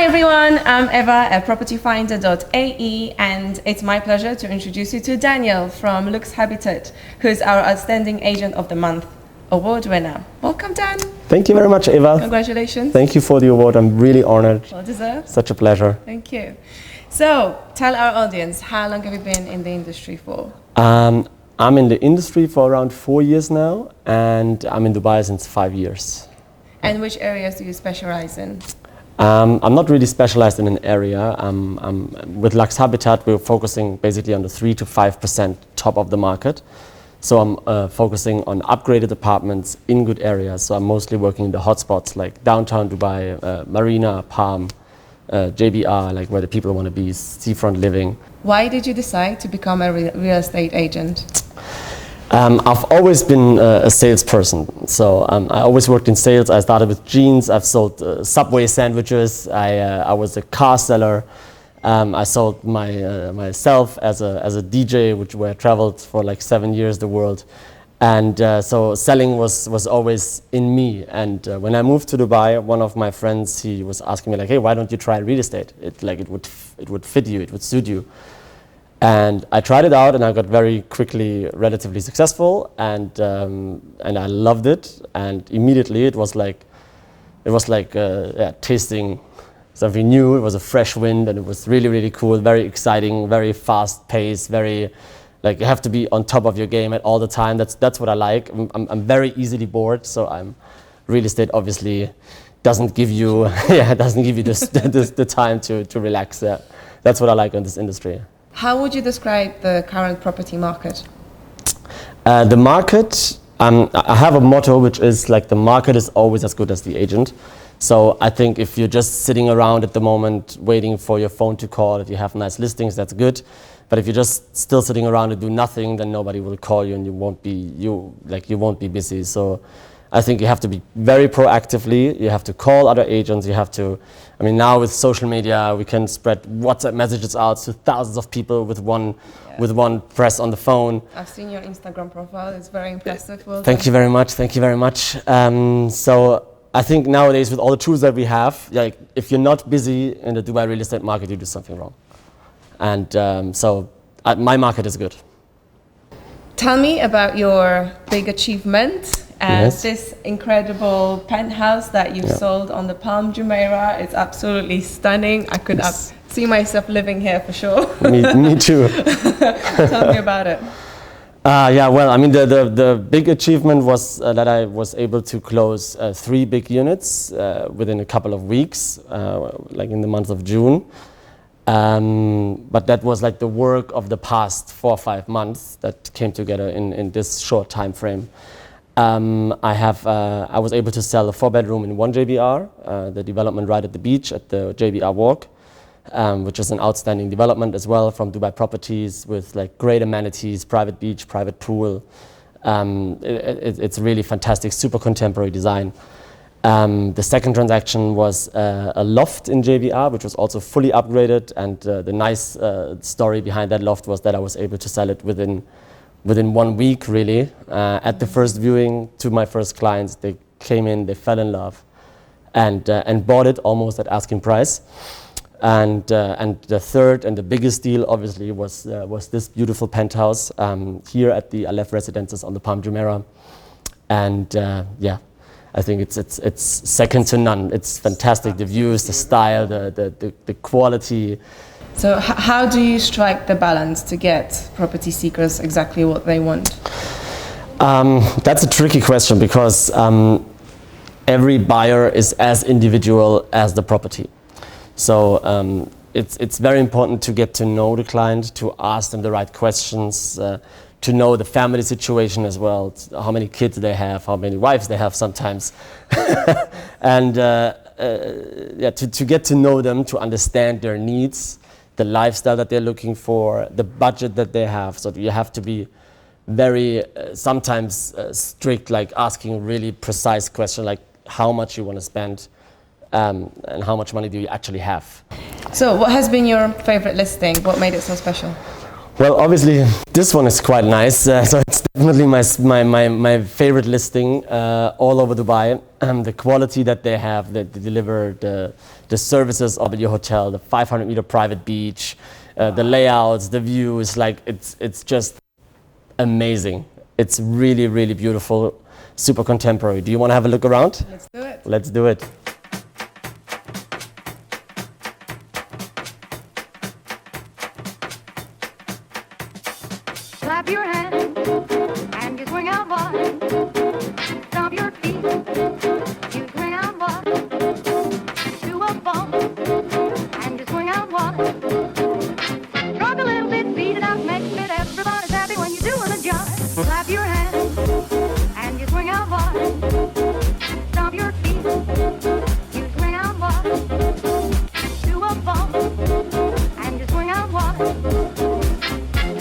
Hi everyone, I'm Eva at propertyfinder.ae and it's my pleasure to introduce you to Daniel from Lux Habitat, who's our Outstanding Agent of the Month award winner. Welcome, Dan. Thank you very much, Eva. Congratulations. Thank you for the award. I'm really honored. Well deserved. Such a pleasure. Thank you. So, tell our audience, how long have you been in the industry for? I'm in the industry for around 4 years now, and I'm in Dubai since 5 years. And which areas do you specialize in? I'm not really specialized in an area. With Lux Habitat, we're focusing basically on the 3 to 5% top of the market. So I'm focusing on upgraded apartments in good areas. So I'm mostly working in the hotspots like downtown Dubai, Marina, Palm, JBR, like where the people want to be, seafront living. Why did you decide to become a real estate agent? I've always been a salesperson, so I always worked in sales. I started with jeans. I've sold Subway sandwiches. I was a car seller. I sold myself as a DJ, where I traveled for like 7 years the world, and so selling was always in me. And when I moved to Dubai, one of my friends, he was asking me like, "Hey, why don't you try real estate? It would fit you. It would suit you." And I tried it out, and I got very quickly relatively successful, and I loved it. And immediately it was like tasting something new. It was a fresh wind, and it was really cool, very exciting, very fast paced, very like you have to be on top of your game at all the time. That's what I like. I'm very easily bored, so real estate obviously doesn't give you the time to relax. That's what I like in this industry. How would you describe the current property market? The market, I have a motto which is like the market is always as good as the agent. So I think if you're just sitting around at the moment waiting for your phone to call, if you have nice listings, that's good. But if you're just still sitting around and do nothing, then nobody will call you and you won't be busy. So I think you have to be very proactively. You have to call other agents. You have to, now with social media, we can spread WhatsApp messages out to thousands of people with one press on the phone. I've seen your Instagram profile. It's very impressive. Well Thank you very much. Thank you very much. So I think nowadays with all the tools that we have, like if you're not busy in the Dubai real estate market, you do something wrong. And so my market is good. Tell me about your big achievement. Yes. This incredible penthouse that you've sold on the Palm Jumeirah. It's absolutely stunning. I could see myself living here for sure. Me too. Tell me about it. The big achievement was that I was able to close 3 big units within a couple of weeks, like in the month of June. But that was like the work of the past 4 or 5 months that came together in this short time frame. I was able to sell a 4-bedroom in 1 JBR, the development right at the beach at the JBR Walk, which is an outstanding development as well from Dubai Properties with like great amenities, private beach, private pool. It's really fantastic, super contemporary design. The second transaction was a loft in JBR, which was also fully upgraded, and the nice story behind that loft was that I was able to sell it within 1 week, really. At the first viewing to my first clients, they came in, they fell in love, and bought it almost at asking price. And the third and the biggest deal, obviously, was this beautiful penthouse here at the Aleph Residences on the Palm Jumeirah. And I think it's second to none. It's fantastic. The views, the style, the quality. So how do you strike the balance to get property seekers exactly what they want? That's a tricky question because every buyer is as individual as the property. So it's very important to get to know the client, to ask them the right questions, to know the family situation as well, how many kids they have, how many wives they have sometimes. And to get to know them, to understand their needs, the lifestyle that they're looking for, the budget that they have. So you have to be very sometimes strict, like asking really precise questions like how much you want to spend and how much money do you actually have. So what has been your favorite listing? What made it so special? Well, obviously this one is quite nice. So it's definitely my favorite listing all over Dubai. The quality that they have, that they deliver, the services of your hotel, the 500-meter private beach, the layouts, the views, like it's just amazing. It's really, really beautiful, super contemporary. Do you want to have a look around? Let's do it. Let's do it. Clap your hands and you swing out wide. Stomp your feet, you swing out wide. Do a bump and you swing out wide. Rock a little bit, beat it out, make it. Everybody's happy when you're doing a jive. Clap your hands and you swing out wide. Stomp your feet, you swing out wide. Do a bump and you swing out wide.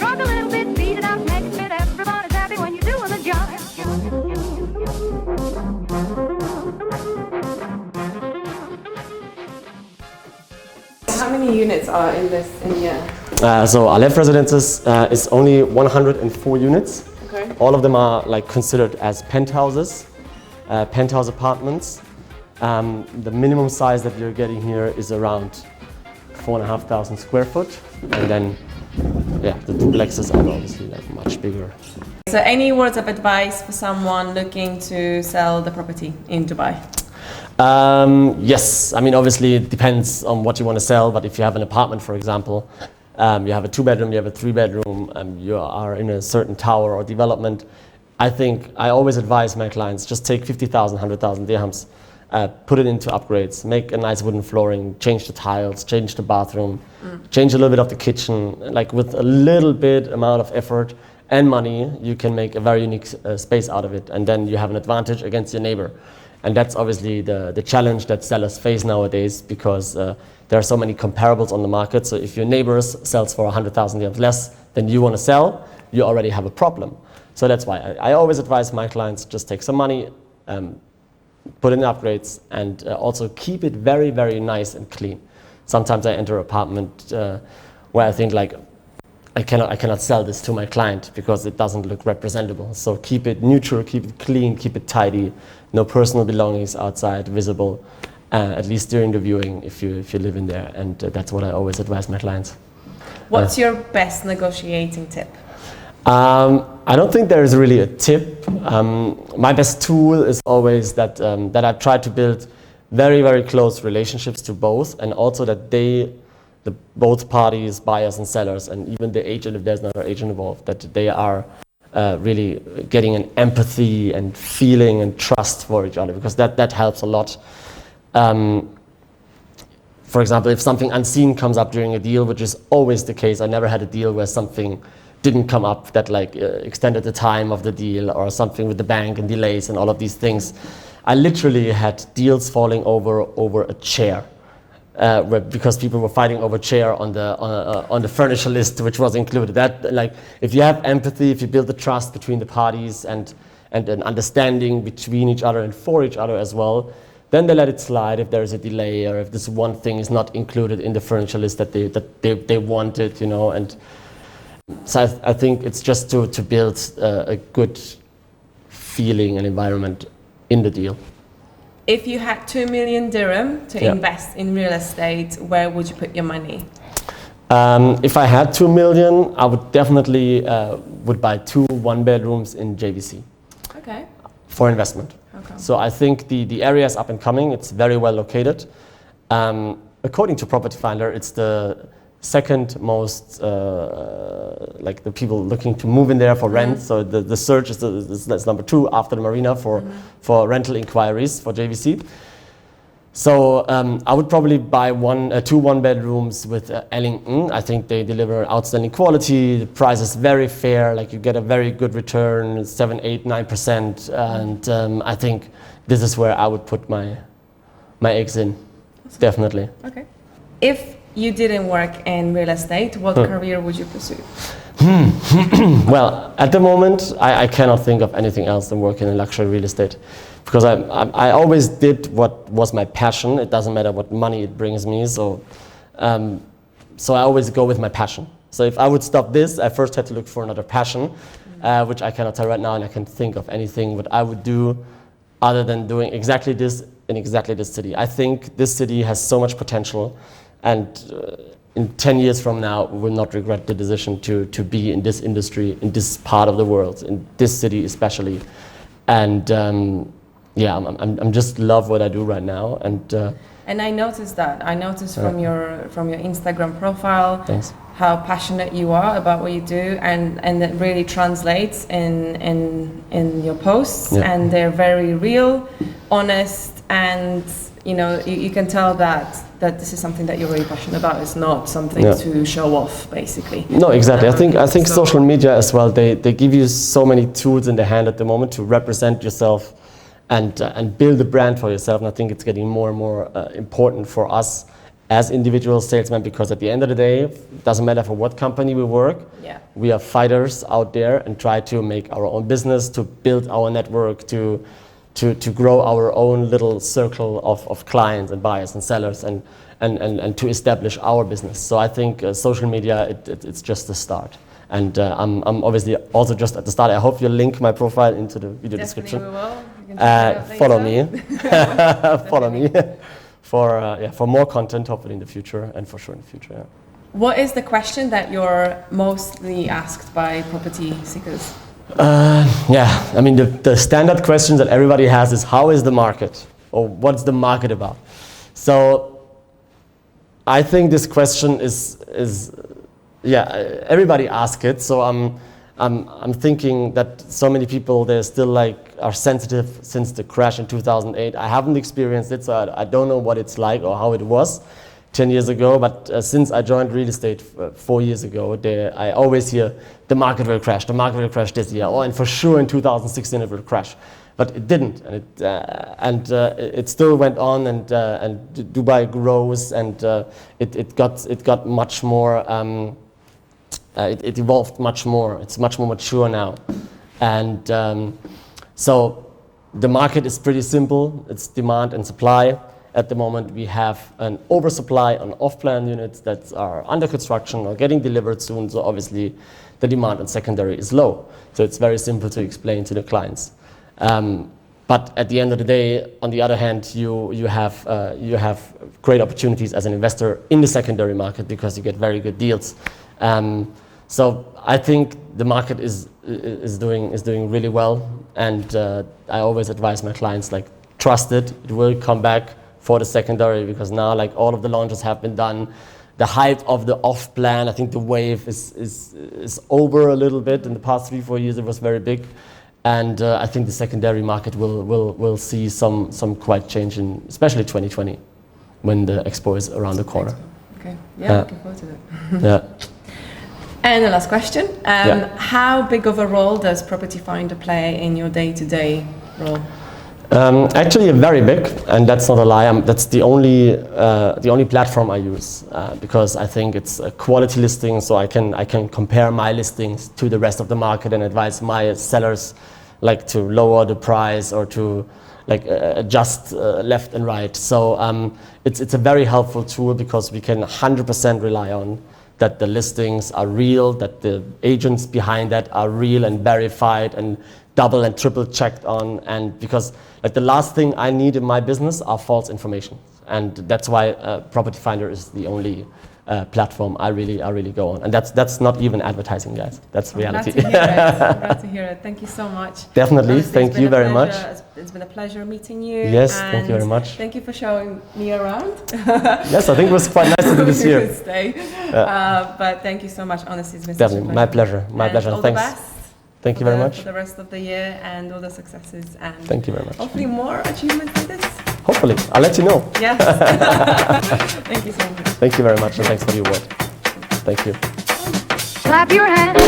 Rock a little bit, beat it out, make it. Everybody's happy when you're doing the job. How many units are in here? So Aleph Residences is only 104 units. Okay. All of them are like considered as penthouses, penthouse apartments. The minimum size that you're getting here is around 4,500 square foot, and then yeah, the duplexes are obviously like much bigger. So any words of advice for someone looking to sell the property in Dubai? Yes, I mean obviously it depends on what you want to sell, but if you have an apartment, for example, you have a 2-bedroom, you have a 3-bedroom, you are in a certain tower or development, I think I always advise my clients just take 50,000, 100,000 dirhams, put it into upgrades, make a nice wooden flooring, change the tiles, change the bathroom, change a little bit of the kitchen. Like with a little bit amount of effort and money, you can make a very unique space out of it, and then you have an advantage against your neighbor. And that's obviously the challenge that sellers face nowadays, because there are so many comparables on the market. So if your neighbors sells for 100,000 dirhams less than you want to sell, you already have a problem. So that's why I always advise my clients, just take some money, put in upgrades, and also keep it very, very nice and clean. Sometimes I enter an apartment where I think like, I cannot sell this to my client because it doesn't look representable. So keep it neutral, keep it clean, keep it tidy. No personal belongings outside visible, at least during the viewing if you live in there. And that's what I always advise my clients. What's your best negotiating tip? I don't think there is really a tip. My best tool is always that I try to build very, very close relationships to both, and also that both parties, buyers and sellers, and even the agent, if there's another agent involved, that they are really getting an empathy and feeling and trust for each other, because that helps a lot. For example, if something unseen comes up during a deal, which is always the case, I never had a deal where something didn't come up that like extended the time of the deal, or something with the bank and delays and all of these things. I literally had deals falling over a chair. Because people were fighting over chair on the furniture list, which was included. That, like, if you have empathy, if you build the trust between the parties and an understanding between each other and for each other as well, then they let it slide if there is a delay, or if this one thing is not included in the furniture list that they wanted, you know. And so I think it's just to build a good feeling and environment in the deal. If you had 2 million dirham to invest in real estate, where would you put your money? If I had 2 million, I would definitely would buy 2 1-bedrooms in JVC. Okay. For investment. Okay. So I think the area is up and coming. It's very well located. According to Property Finder, it's the second most like the people looking to move in there for rent. So the search is number 2 after the marina for rental inquiries for JVC. So I would probably buy 2 1-bedrooms with Ellington. I think they deliver outstanding quality. The price is very fair. Like, you get a very good return, 7, 8, 9%. And I think this is where I would put my eggs in. Awesome. Definitely. Okay. If you didn't work in real estate, what career would you pursue? Well, at the moment, I cannot think of anything else than working in luxury real estate, because I always did what was my passion. It doesn't matter what money it brings me, so I always go with my passion. So if I would stop this, I first had to look for another passion, which I cannot tell right now, and I can't think of anything what I would do other than doing exactly this in exactly this city. I think this city has so much potential, and in 10 years from now, we will not regret the decision to be in this industry, in this part of the world, in this city especially. And yeah, I'm just love what I do right now. And I noticed that. I noticed from your Instagram profile Thanks. how passionate you are about what you do, and it really translates in your posts, Yeah. and they're very real, honest, and you can tell that this is something that you're really passionate about. It's not something to show off, basically. No, exactly. I think so- social media as well, they give you so many tools in the hand at the moment to represent yourself and build a brand for yourself. And I think it's getting more and more important for us as individual salesmen, because at the end of the day, it doesn't matter for what company we work, we are fighters out there and try to make our own business, to build our network, to grow our own little circle of clients and buyers and sellers, and to establish our business. So I think social media, it's just the start. And I'm obviously also just at the start. I hope you'll link my profile into the video description. We will. You can check it out Follow later. me. Follow me for more content, hopefully in the future, and for sure in the future. Yeah. What is the question that you're mostly asked by property seekers? Yeah, I mean, the standard question that everybody has is, how is the market? Or what's the market about? So I think this question is everybody asks it. So I'm thinking that so many people, they're still are sensitive since the crash in 2008. I haven't experienced it, so I don't know what it's like or how it was 10 years ago, but since I joined real estate 4 years ago, I always hear the market will crash this year, and for sure in 2016 it will crash. But it didn't, and it still went on, and Dubai grows, and it got much more, it evolved much more. It's much more mature now, and so the market is pretty simple. It's demand and supply. At the moment, we have an oversupply on off-plan units that are under construction or getting delivered soon. So obviously, the demand on secondary is low. So it's very simple to explain to the clients. But at the end of the day, on the other hand, you have great opportunities as an investor in the secondary market because you get very good deals. So I think the market is doing really well, and I always advise my clients, trust it. It will come back for the secondary, because now all of the launches have been done. The hype of the off-plan, I think the wave is over a little bit. In the past 3-4 years, it was very big, and I think the secondary market will see some quite change in, especially 2020, when the Expo is around the corner. Okay, looking forward to that. Yeah. And the last question: how big of a role does Property Finder play in your day-to-day role? Actually, very big, and that's not a lie. That's the only platform I use, because I think it's a quality listing, so I can compare my listings to the rest of the market and advise my sellers to lower the price or to adjust left and right. So it's a very helpful tool, because we can 100% rely on that the listings are real, that the agents behind that are real and verified and double and triple checked on, and because the last thing I need in my business are false information, and that's why Property Finder is the only platform I really go on, and that's not even advertising, guys. That's reality. I'm glad to hear it. Thank you so much. Definitely. Honestly, Thank you very much. It's been a pleasure meeting you. Yes, thank you very much. Thank you for showing me around. Yes, I think it was quite nice to do this here. Stay. But thank you so much. Honestly, it's been Definitely, such a my pleasure. My pleasure. All Thanks. the best. Thank you very much. For the rest of the year, and all the successes, and Thank you very much. hopefully more achievements like this. Hopefully, I'll let you know. Yes. Thank you so much. Thank you very much, and thanks for your word. Thank you. Clap your hands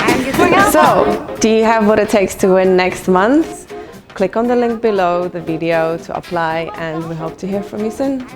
and you swing out. So, do you have what it takes to win next month? Click on the link below the video to apply, and we hope to hear from you soon.